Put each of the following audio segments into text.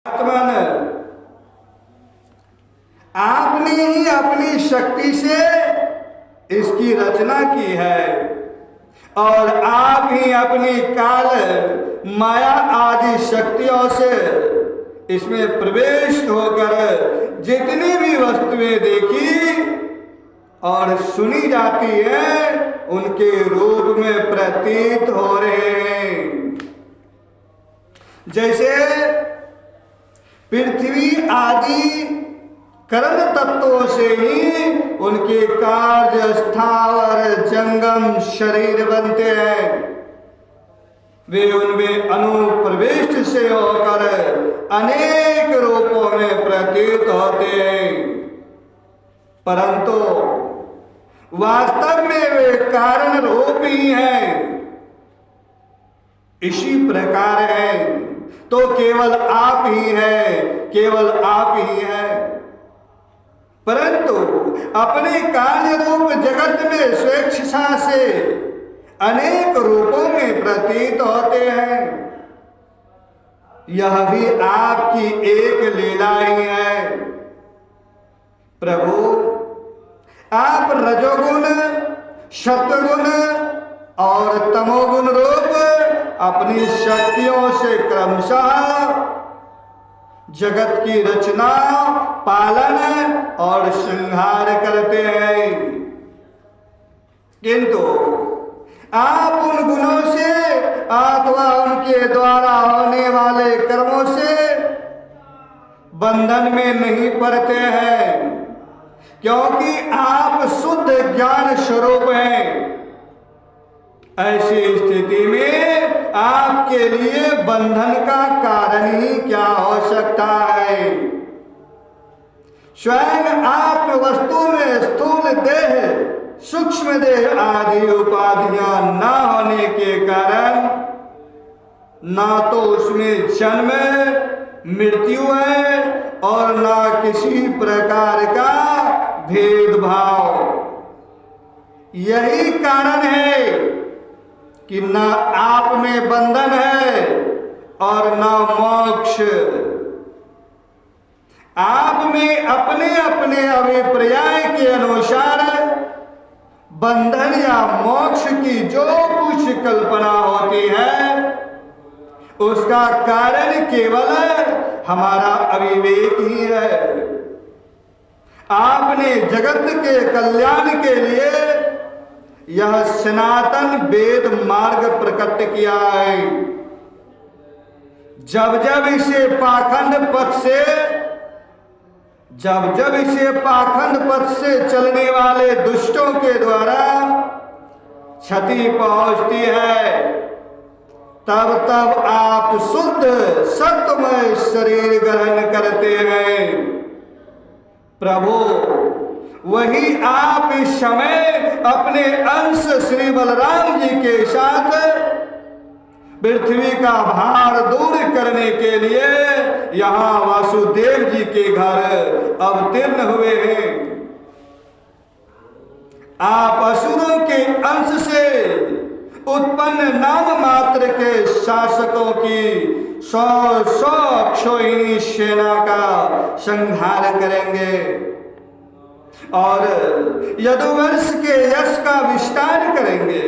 आत्मन आपने ही अपनी शक्ति से इसकी रचना की है और आप ही अपनी काल माया आदि शक्तियों से इसमें प्रवेश होकर जितनी भी वस्तुएं देखी और सुनी जाती है उनके रूप में प्रतीत हो रहे हैं। जैसे पृथ्वी आदि करण तत्वों से ही उनके कार्य स्थावर जंगम शरीर बनते हैं, वे उनमें अनुप्रविष्ट से होकर अनेक रूपों में प्रतीत होते हैं, परंतु वास्तव में वे कारण रूप ही हैं। इसी प्रकार है तो केवल आप ही है, केवल आप ही है, परंतु अपने कार्य रूप जगत में स्वेच्छा से अनेक रूपों में प्रतीत होते हैं। यह भी आपकी एक लीला ही है। प्रभु, आप रजोगुण, सत्वगुण और तमोगुण रूप अपनी शक्तियों से क्रमशः जगत की रचना, पालन और संहार करते हैं, किंतु आप उन गुणों से अथवा उनके द्वारा होने वाले कर्मों से बंधन में नहीं पड़ते हैं, क्योंकि आप शुद्ध ज्ञान स्वरूप हैं। ऐसी स्थिति में आपके लिए बंधन का कारण ही क्या हो सकता है। स्वयं आप वस्तु में स्थूल देह, सूक्ष्म देह आदि उपाधियां न होने के कारण ना तो उसमें जन्म मृत्यु है और ना किसी प्रकार का भेदभाव। यही कारण है कि न आप में बंधन है और न मोक्ष। आप में अपने अपने अभिप्राय के अनुसार बंधन या मोक्ष की जो कुछ कल्पना होती है उसका कारण केवल हमारा अविवेक ही है। आपने जगत के कल्याण के लिए यह सनातन वेद मार्ग प्रकट किया है। जब जब इसे पाखंड पथ से चलने वाले दुष्टों के द्वारा क्षति पहुंचती है, तब तब आप शुद्ध सत्वमय शरीर ग्रहण करते हैं। प्रभु, वही आप इस समय अपने अंश श्री बलराम जी के साथ पृथ्वी का भार दूर करने के लिए यहाँ वासुदेव जी के घर अवतीर्ण हुए हैं। आप असुरों के अंश से उत्पन्न नाम मात्र के शासकों की 100 अक्षोहिणी सेना का संहार करेंगे और यदुवंश के यश का विस्तार करेंगे।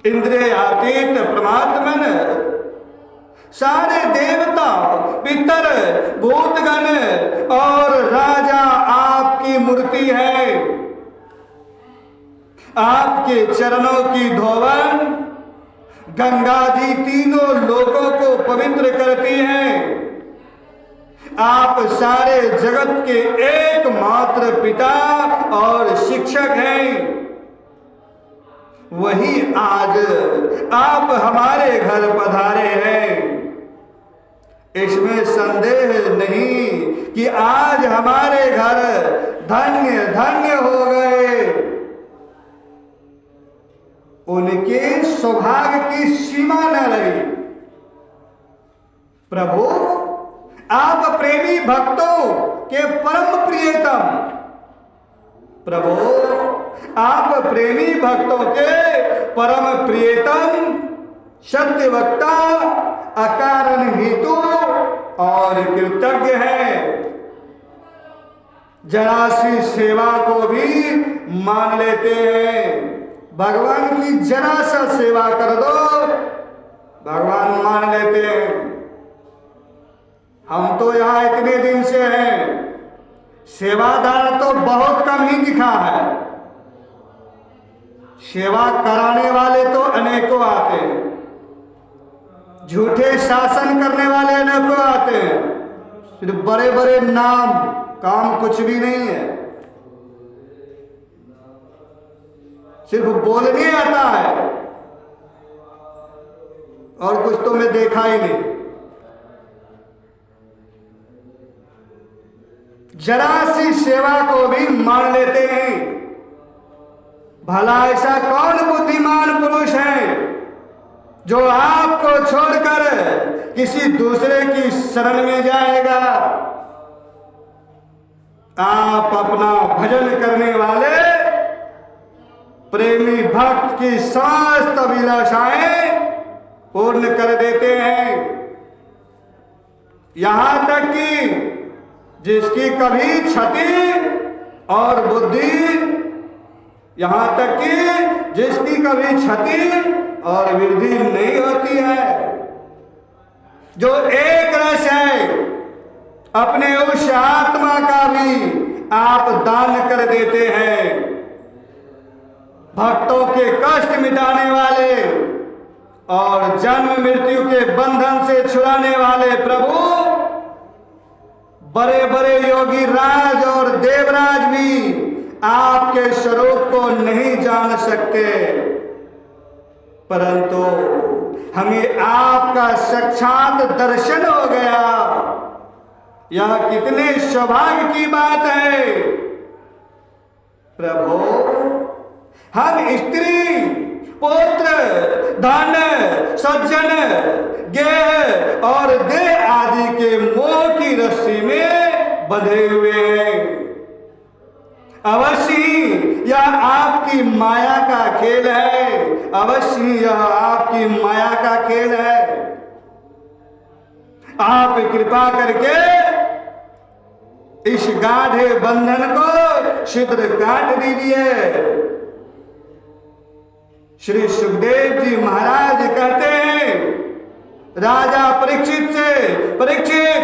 इंद्रियातीत परमात्मन सारे देवता, पितर, भूतगण और राजा आपकी मूर्ति है। आपके चरणों की धोवन गंगा जी तीनों लोगों को पवित्र करती है। आप सारे जगत के एकमात्र पिता और शिक्षक हैं। वही आज आप हमारे घर पधारे हैं। इसमें संदेह नहीं कि आज हमारे घर धन्य धन्य हो गए। उनके सौभाग्य की सीमा न रही। प्रभु, आप प्रेमी भक्तों के परम प्रियतम। प्रभु, आप प्रेमी भक्तों के परम प्रियतम, सत्य वक्ता, अकारण हेतु और कृतज्ञ हैं। जरा सी सेवा को भी मान लेते हैं। भगवान की जरा सा सेवा कर दो, भगवान मान लेते हैं। हम तो यहां इतने दिन से हैं, सेवादार तो बहुत कम ही दिखा है। सेवा कराने वाले तो अनेकों आते हैं, झूठे शासन करने वाले अनेकों आते हैं। सिर्फ बड़े बड़े नाम, काम कुछ भी नहीं है, सिर्फ बोलने आता है और कुछ तो मैं देखा ही नहीं। जरा सी सेवा को भी मान लेते हैं। भला ऐसा कौन बुद्धिमान पुरुष है जो आपको छोड़कर किसी दूसरे की शरण में जाएगा। आप अपना भजन करने वाले प्रेमी भक्त की समस्त अभिलाषाएं पूर्ण कर देते हैं। यहां तक कि जिसकी कभी क्षति और बुद्धि, यहां तक कि जिसकी कभी क्षति और वृद्धि नहीं होती है, जो एक रस है, अपने उस आत्मा का भी आप दान कर देते हैं। भक्तों के कष्ट मिटाने वाले और जन्म मृत्यु के बंधन से छुड़ाने वाले प्रभु, बड़े बड़े योगी राज और देवराज भी आपके स्वरूप को नहीं जान सकते, परंतु हमें आपका साक्षात दर्शन हो गया। यह कितने सौभाग्य की बात है प्रभु। हम स्त्री, पुत्र, धन, सज्जन, गेह और देह आदि के मोह की रस्सी में बंधे हुए हैं। अवश्य यह आपकी माया का खेल है, अवश्य यह आपकी माया का खेल है। आप कृपा करके इस गाढ़े बंधन को शीघ्र काट दीजिए। श्री सुखदेव जी महाराज कहते हैं राजा परीक्षित से, परीक्षित,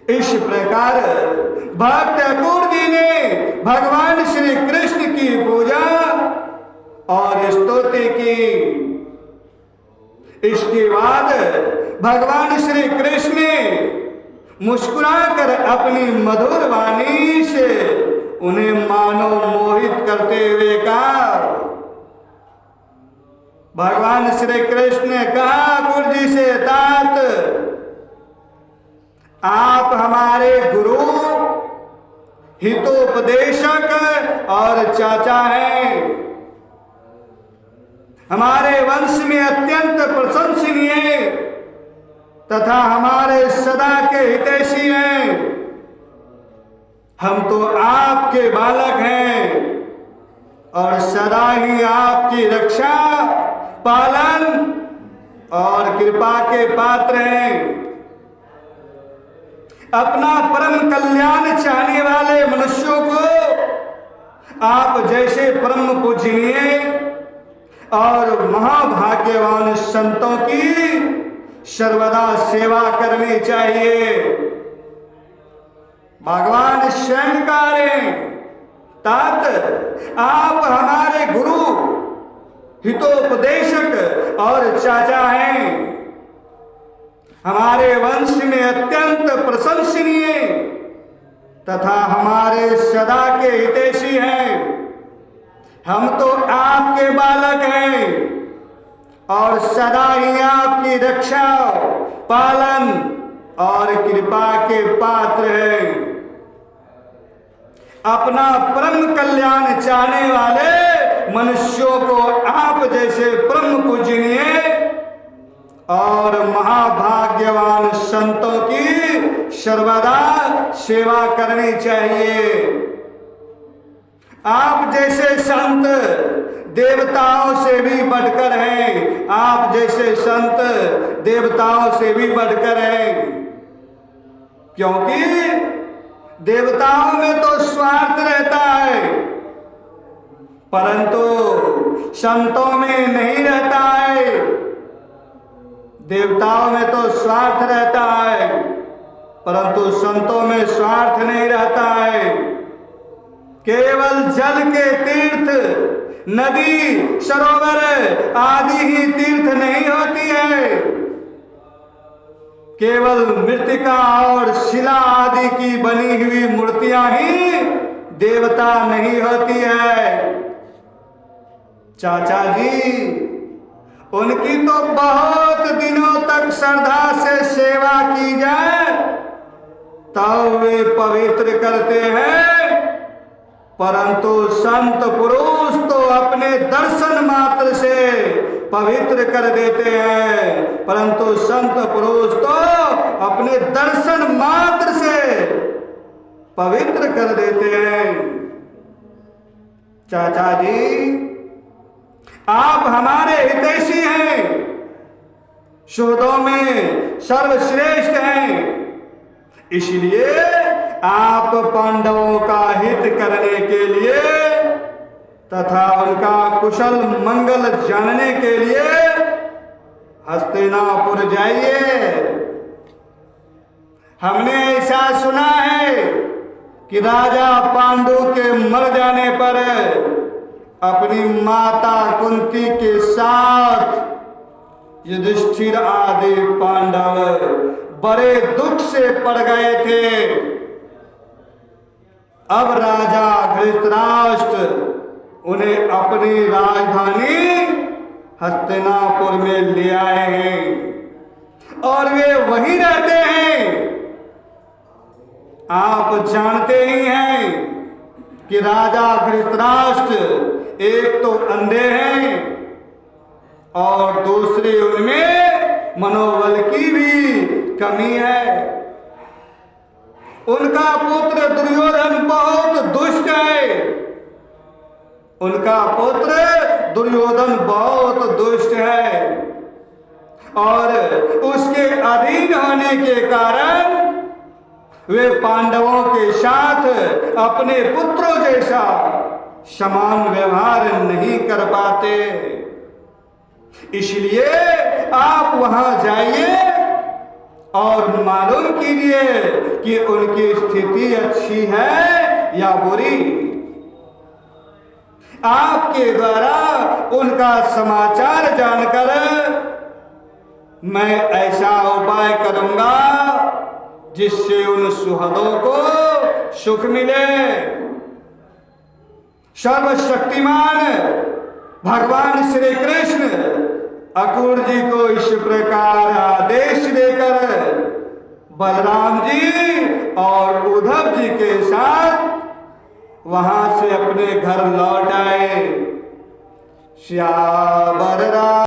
इस प्रकार भक्त अक्रूर जी ने भगवान श्री कृष्ण की पूजा और स्तुति की। इसके बाद भगवान श्री कृष्ण ने मुस्कुराकर अपनी मधुर वाणी से उन्हें मानो मोहित करते हुए कहा। भगवान श्री कृष्ण ने कहा अक्रूर जी से, तात, आप हमारे गुरु, हितोपदेशक और चाचा हैं। हमारे वंश में अत्यंत प्रशंसनीय तथा हमारे सदा के हितैषी हैं। हम तो आपके बालक हैं और सदा ही आपकी रक्षा, पालन और कृपा के पात्र हैं। अपना परम कल्याण चाहने वाले मनुष्यों को आप जैसे परम पूजनीय और महाभाग्यवान संतों की सर्वदा सेवा करनी चाहिए। भगवान स्वयं कह रहे हैं, तात, आप हमारे गुरु, हितोपदेशक और चाचा हैं। हमारे वंश में अत्यंत प्रशंसनीय तथा हमारे सदा के हितैषी हैं। हम तो आपके बालक हैं और सदा ही आपकी रक्षा, पालन और कृपा के पात्र हैं। अपना परम कल्याण चाहने वाले मनुष्यों को आप जैसे परम पूजनीय और महाभाग्यवान संतों की सर्वदा सेवा करनी चाहिए। आप जैसे संत देवताओं से भी बढ़कर हैं, आप जैसे संत देवताओं से भी बढ़कर हैं। क्योंकि देवताओं में तो स्वार्थ रहता है, परंतु संतों में नहीं रहता है। देवताओं में तो स्वार्थ रहता है, परंतु संतों में स्वार्थ नहीं रहता है। केवल जल के तीर्थ, नदी, सरोवर आदि ही तीर्थ नहीं होती है। केवल मृत्तिका और शिला आदि की बनी हुई मूर्तियां ही देवता नहीं होती है। चाचा जी, उनकी तो बहुत दिनों तक श्रद्धा से सेवा की जाए तब वे पवित्र करते हैं, परंतु संत पुरुष तो अपने दर्शन मात्र से पवित्र कर देते हैं, परंतु संत पुरुष तो अपने दर्शन मात्र से पवित्र कर देते हैं। चाचा जी, आप हमारे हितैषी हैं, शुद्धों में सर्वश्रेष्ठ हैं, इसलिए आप पांडवों का हित करने के लिए तथा उनका कुशल मंगल जानने के लिए हस्तिनापुर जाइए। हमने ऐसा सुना है कि राजा पांडु के मर जाने पर अपनी माता कुंती के साथ युधिष्ठिर आदि पांडव बड़े दुख से पड़ गए थे। अब राजा धृतराष्ट्र उन्हें अपनी राजधानी हस्तिनापुर में ले आए हैं और वे वहीं रहते हैं। आप जानते ही हैं कि राजा धृतराष्ट्र एक तो अंधे हैं और दूसरे उनमें मनोबल की भी कमी है। उनका पुत्र दुर्योधन बहुत दुष्ट है, उनका पुत्र दुर्योधन बहुत दुष्ट है और उसके अधीन होने के कारण वे पांडवों के साथ अपने पुत्रों जैसा समान व्यवहार नहीं कर पाते। इसलिए आप वहां जाइए और मालूम कीजिए कि उनकी स्थिति अच्छी है या बुरी। आपके द्वारा उनका समाचार जानकर मैं ऐसा उपाय करूंगा जिससे उन सुहृदों को सुख मिले। सर्वशक्तिमान भगवान श्री कृष्ण अक्रूर जी को इस प्रकार आदेश देकर बलराम जी और उद्धव जी के साथ वहां से अपने घर लौट आए। श्यावर राम